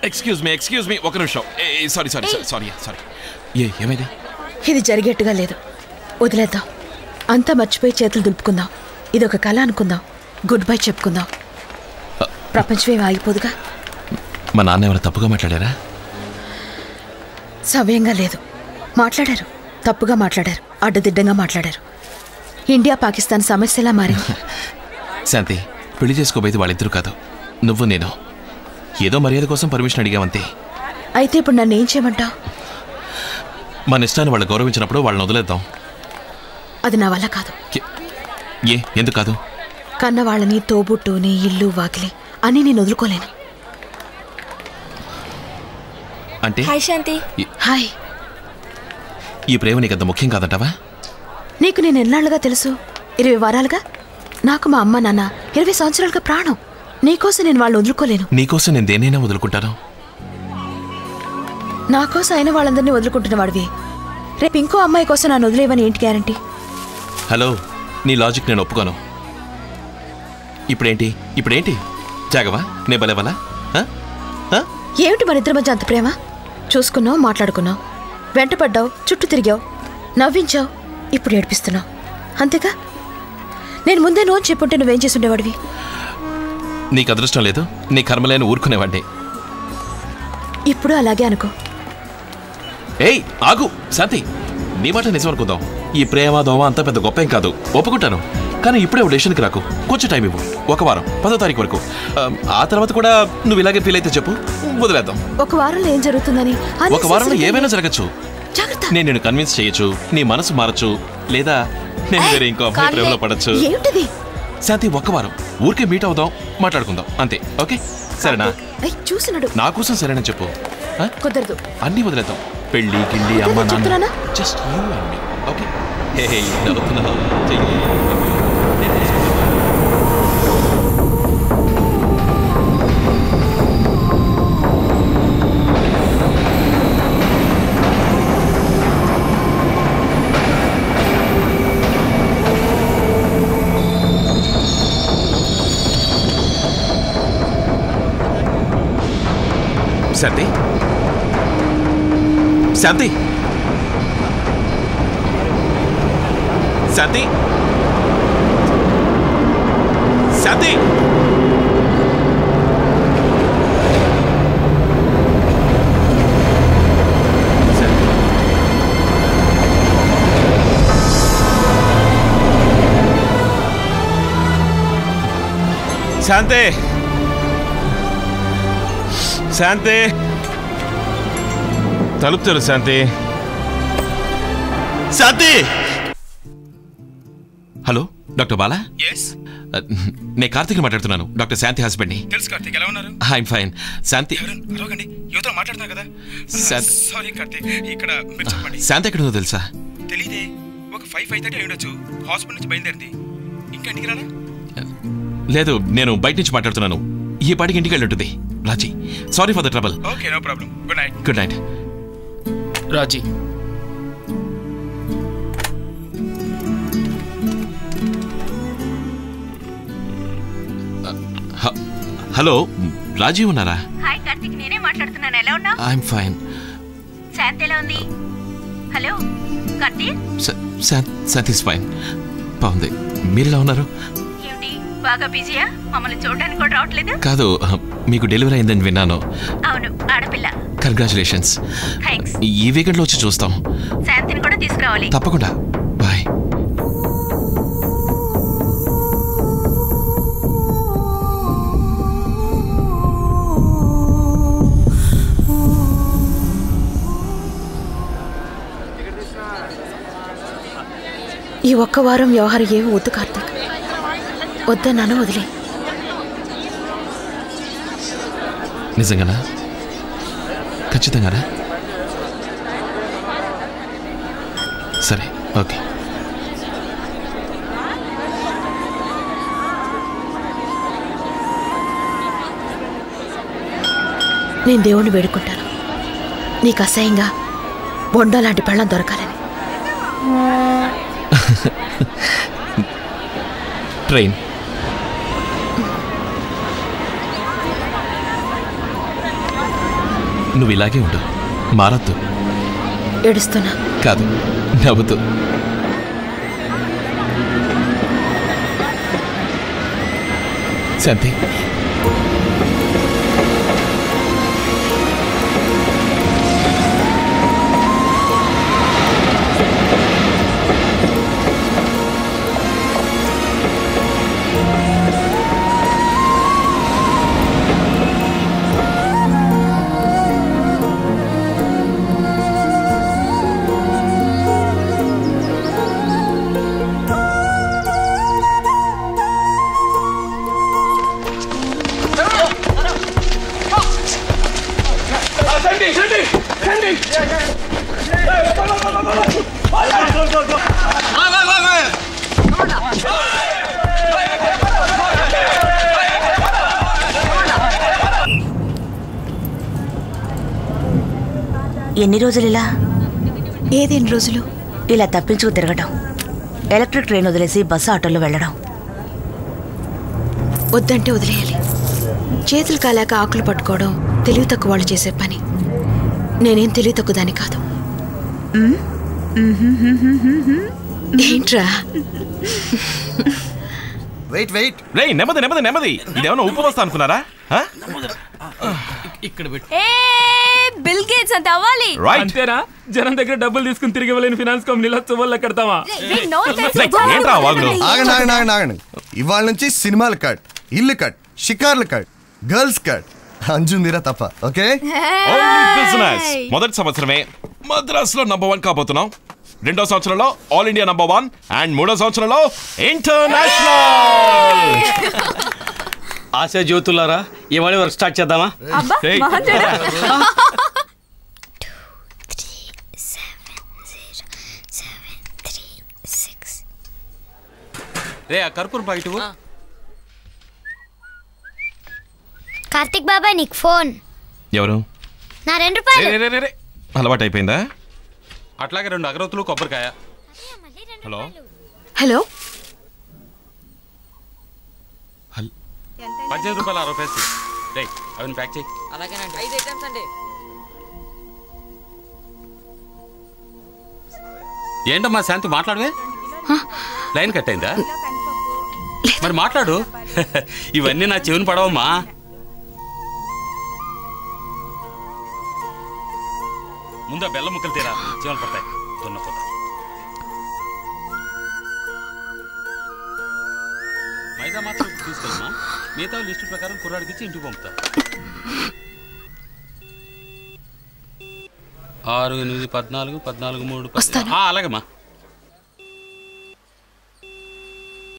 Excuse me ఒక నిమిషం. Sorry. ఏమైంది? ఇది జరిగేట్టుగా లేదు, వదిలేద్దాం. అంతా మర్చిపోయి చేతులు దులుపుకుందాం. ఇది ఒక కళ అనుకుందాం. గుడ్ బై చెప్పుకుందాం. ప్రపంచం ఏమి ఆగిపోదుగా. మా నాన్న ఎవరు తప్పుగా మాట్లాడారా? సవ్యంగా లేదు మాట్లాడారు. తప్పుగా మాట్లాడారు, అడ్డదిడ్డంగా మాట్లాడారు. ఇండియా పాకిస్తాన్ సమస్యలా మారింది. శాంతి, పెళ్లి చేసుకోబోయేది వాళ్ళిద్దరూ కాదు, నువ్వు నేను. ఏదో మర్యాద కోసం పర్మిషన్ అడిగామంతే. అయితే ఇప్పుడు నన్ను ఏం చేయమంటావు? మన ఇష్టాన్ని వాళ్ళు గౌరవించినప్పుడు వాళ్ళని వదిలేద్దాం. అది నా వల్ల కాదు. ఎందుకు కాదు? కన్న వాళ్ళని, తోబుట్టుని, ఇల్లు వాకిలి అని నేను వదులుకోలేను. అంటే హాయ్ శాంతి. హాయ్. ఈ ప్రేమ నీకంత ముఖ్యం కాదంటావా? నీకు నేను ఎన్నాళ్ళుగా తెలుసు? 20 వారాలుగా. నాకు మా అమ్మ నాన్న 20 సంవత్సరాలుగా ప్రాణం. నీకోసం నేను వాళ్ళు వదులుకోలేను. నీకోసం నేను దేనైనా వదులుకుంటాను. నా కోసం అయిన వాళ్ళందరినీ వదులుకుంటున్న వాడివి రేపు ఇంకో అమ్మాయి కోసం నన్ను వదిలేవని ఏంటి గ్యారంటీ? హలో, నీ లాజిక్ నేను ఒప్పుకోను. ఇప్పుడేంటి జాగవా? నే బలేవలా? ఏమిటి మన ఇద్దరి మధ్య అంత ప్రేమ? చూసుకున్నావు, మాట్లాడుకున్నావు, వెంటపడ్డావు, చుట్టూ తిరిగావు, నవ్వించావు, ఇప్పుడు ఏడిపిస్తున్నావు. అంతేగా? నేను ముందే నో చెప్పుంటే నువ్వేం చేసుండేవాడివి? నీకు అదృష్టం లేదు, నీ కర్మలేని ఊరుకునేవాడిని. ఇప్పుడు అలాగే అనుకో. ఏయ్ ఆగు శాంతి, నీ మాట నిజం అనుకుందాం. ఈ ప్రేమ దోమ అంత పెద్ద గొప్ప ఏం కాదు, ఒప్పుకుంటాను. కానీ ఇప్పుడే డెసిషన్కి రాకు, కొంచెం టైం ఇవ్వు. 1 వారం, 10వ తారీఖు వరకు. ఆ తర్వాత కూడా నువ్వు ఇలాగే ఫీల్ అయితే చెప్పు, వదిలేద్దాం. 1 వారంలో ఏం జరుగుతుందని? 1 వారంలో ఏమైనా జరగచ్చు. నేను నిన్ను కన్విన్స్ చేయొచ్చు, నీ మనసు మారచ్చు, లేదా నేను వేరే ఇంకో అమ్మాయి ప్రేమలో పడచ్చు. శాంతి, 1 వారం ఊరికే మీట్ అవుదాం, మాట్లాడుకుందాం అంతే. ఓకే సరేనా? చూసినాడు నా కోసం సరేనా చెప్పు. కుదరదు, అన్నీ వదిలేద్దాం. పెళ్ళి గిళ్ళి అమ్మ నాన్న, just you and me. Okay? Shanti, Shanti, Shanti, Shanti. Shanti, Shanti, తలుపు తెరు శాంతి. శాంతి. Hello, doctor Bala? నేను కార్తీక్ మాట్లాడుతున్నాను, డాక్టర్ శాంతి హస్బెండ్ని. తెలుసు కార్తీక్, ఎలా ఉన్నారు? I'm fine. శాంతి యువత మాట్లాడుతున్నా కదా. సారీ కార్తీక్, ఇక్కడ మీరు చెప్పండి. శాంతి ఎక్కడ ఉందో తెలుసా? తెలీదే. ఒక 5:30 అయి ఉండొచ్చు. హాస్పిటల్ నుంచి బయలుదేరింది. ఇంకా ఇంటికి రాలా? లేదు, నేను బయట నుంచి మాట్లాడుతున్నాను. ఈ పాటికి ఇంటికి వెళ్ళి ఉంటుంది. Raji, sorry for the trouble. Okay, no problem. Good night. Good night. Raji, hello, Raji ఉన్నారా? హాయ్ కార్తీక్, నేనే మాట్లాడుతున్నాను. ఎలా ఉన్నావు? I'm fine. శాంతి ఎలా ఉంది? హలో కార్తీక్. శాంతి ఫైన్, బాగుంది. మీరు ఎలా ఉన్నారు? ఏమిటి బాగా బిజీయా? మమ్మల్ని చూడడానికి కూడా రావట్లేదు? కాదు, మీకు డెలివరీ అయిందని విన్నాను. అవును, ఆడపిల్ల. కంగ్రాచులేషన్స్. థ్యాంక్స్. ఈ వీకెండ్లో వచ్చి చూస్తాం. శాంతిని కూడా తీసుకురావాలి. తప్పకుండా. బాయ్. ఈ 1 వారం వ్యవహారం ఏమి వద్దు కార్తీక్. వద్దన్నాను, వదిలే. నిజంగానా? ఖచ్చితంగానా? సరే, ఓకే. నేను దేవుణ్ణి వేడుకుంటాను, నీకు అసహ్యంగా బొండా లాంటి పెళ్ళం దొరకాలని. ట్రైన్. నువ్వు ఇలాగే ఉండు, మారద్దు. ఏడుస్తున్నా కాదు, నవ్వుతూ. శాంతి, ఎన్ని రోజులు ఇలా? ఏదేని రోజులు? ఇలా తప్పించుకు తిరగటం, ఎలక్ట్రిక్ ట్రైన్ వదిలేసి బస్సు ఆటోలో వెళ్ళడం. వద్దంటే వదిలేయాలి. చేతులు కాలాక ఆకులు పట్టుకోవడం తెలివి తక్కువ వాళ్ళు చేసే పని. నేనేం తెలివి తక్కువ దాన్ని కాదు. ఏంట్రా? వెయిట్ వెయిట్, నెమ్మది నెమ్మది నెమ్మది. ఇదేమన్నా ఉప్పు వస్తా అనుకున్నారా? ఇక్కడ పెట్టు. బిల్ గేట్స్ అంత అవ్వాలి. అంతేనా? జనం దగ్గర డబ్బులు తీసుకుని తిరిగి వెళ్ళిన ఫినాన్స్ కంపెనీలో చువ్వలు కడతావా? ఆగండి. ఇవాళ నుంచి సినిమాలు కట్, ఇల్లు కట్, షికార్లు కట్, గర్ల్స్ కట్, అంజుందిరా తప్ప. ఓకే, మొదటి సంవత్సరమే మద్రాసులో నంబర్ 1 కాబోతున్నాం. రెండో సంవత్సరంలో ఆల్ ఇండియా నంబర్ 1 అండ్ మూడో సంవత్సరంలో ఇంటర్నేషనల్. ఆశా జ్యోతులారా, ఇవాళ వర్క్ స్టార్ట్ చేద్దామా? రే, ఆ కర్పూరం ప్యాకెట్ ఇవ్వు. కార్తిక్ బాబాయ్, నీకు ఫోన్. ఎవరు? నా 2 రూపాయలు. అలవాటు అయిపోయిందా? అట్లాగే 2 అగరొత్తులు, కొబ్బరికాయ. హలో హలో, 18 రూపాయలు 60 పైసలు. రే, అవన్నీ ప్యాక్ చేయి. అలాగేనండి. 5 ఐటమ్స్ అండి. ఏంటమ్మా శాంతి, మాట్లాడవే. లైన్ కట్ అయిందా? మరి మాట్లాడు. ఇవన్నీ నా చెవిని పడవమ్మా. ముందా బెల్లం ముక్కలు తీరా, చెవులు పడతాయి. దున్నపోతా. మైదా మాత్రం తీసుకెళ్ళమ్మా. మిగతా లిస్టు ప్రకారం కుర్రాడికి ఇచ్చి ఇంటికి పంపుతా. 6, 8, 14, 14, 3. అలాగేమ్మా.